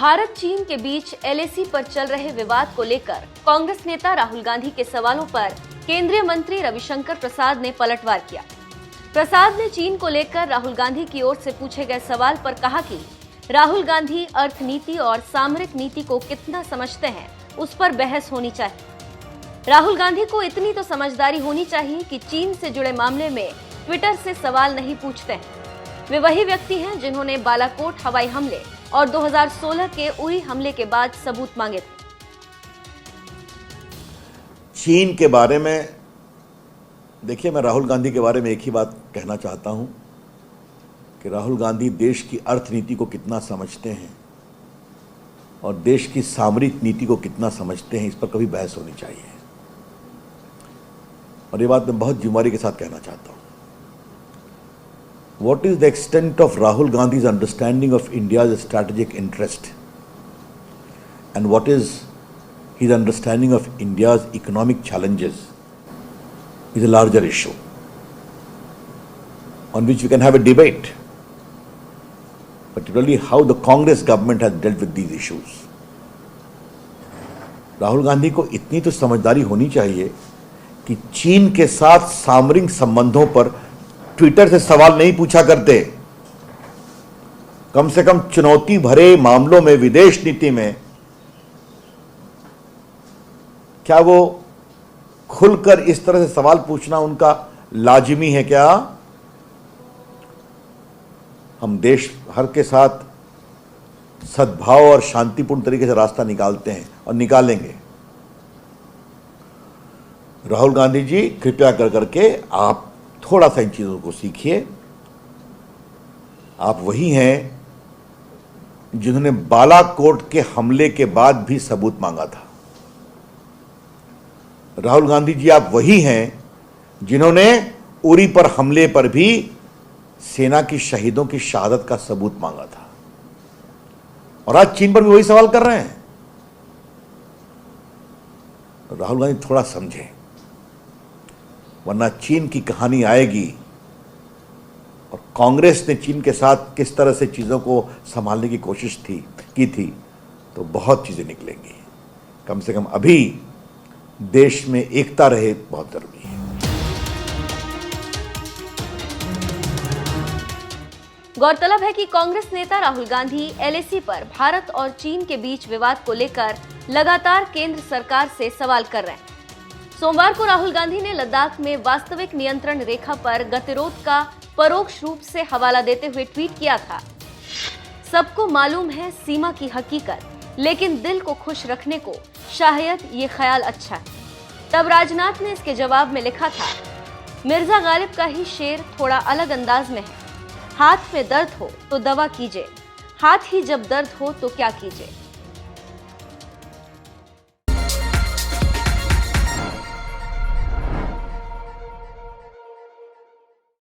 भारत चीन के बीच एलएसी पर चल रहे विवाद को लेकर कांग्रेस नेता राहुल गांधी के सवालों पर केंद्रीय मंत्री रविशंकर प्रसाद ने पलटवार किया। प्रसाद ने चीन को लेकर राहुल गांधी की ओर से पूछे गए सवाल पर कहा कि राहुल गांधी अर्थनीति और सामरिक नीति को कितना समझते हैं, उस पर बहस होनी चाहिए। राहुल गांधी को इतनी तो समझदारी होनी चाहिए कि चीन से जुड़े मामले में ट्विटर से सवाल नहीं पूछते हैं। वे वही व्यक्ति हैं जिन्होंने बालाकोट हवाई हमले और 2016 के उरी हमले के बाद सबूत मांगे थे। चीन के बारे में देखिए, मैं राहुल गांधी के बारे में एक ही बात कहना चाहता हूं कि राहुल गांधी देश की अर्थनीति को कितना समझते हैं और देश की सामरिक नीति को कितना समझते हैं, इस पर कभी बहस होनी चाहिए। और ये बात मैं बहुत जिम्मेदारी के साथ कहना चाहता हूं। What is the extent of Rahul Gandhi's understanding of India's strategic interest, and what is his understanding of India's economic challenges is a larger issue on which we can have a debate, particularly how the Congress government has dealt with these issues. Rahul Gandhi को इतनी तो समझदारी होनी चाहिए कि चीन के साथ सामरिक संबंधों पर ट्विटर से सवाल नहीं पूछा करते। कम से कम चुनौती भरे मामलों में, विदेश नीति में क्या वो खुलकर इस तरह से सवाल पूछना उनका लाजिमी है क्या? हम देश भर के साथ सद्भाव और शांतिपूर्ण तरीके से रास्ता निकालते हैं और निकालेंगे। राहुल गांधी जी, कृपया कर करके आप थोड़ा सा इन चीजों को सीखिए। आप वही हैं जिन्होंने बालाकोट के हमले के बाद भी सबूत मांगा था। राहुल गांधी जी, आप वही हैं जिन्होंने उरी पर हमले पर भी सेना की शहीदों की शहादत का सबूत मांगा था, और आज चीन पर भी वही सवाल कर रहे हैं। राहुल गांधी थोड़ा समझें, वरना चीन की कहानी आएगी और कांग्रेस ने चीन के साथ किस तरह से चीज़ों को संभालने की कोशिश की थी, तो बहुत चीज़ें निकलेंगी। कम से कम अभी देश में एकता रहे, बहुत जरूरी है। गौरतलब है कि कांग्रेस नेता राहुल गांधी एलएसी पर भारत और चीन के बीच विवाद को लेकर लगातार केंद्र सरकार से सवाल कर रहे हैं। सोमवार को राहुल गांधी ने लद्दाख में वास्तविक नियंत्रण रेखा पर गतिरोध का परोक्ष रूप से हवाला देते हुए ट्वीट किया था। सबको मालूम है सीमा की हकीकत, लेकिन दिल को खुश रखने को शायद ये ख्याल अच्छा है। तब राजनाथ ने इसके जवाब में लिखा था, मिर्जा गालिब का ही शेर थोड़ा अलग अंदाज में है, हाथ में दर्द हो तो दवा कीजिए, हाथ ही जब दर्द हो तो क्या कीजिए।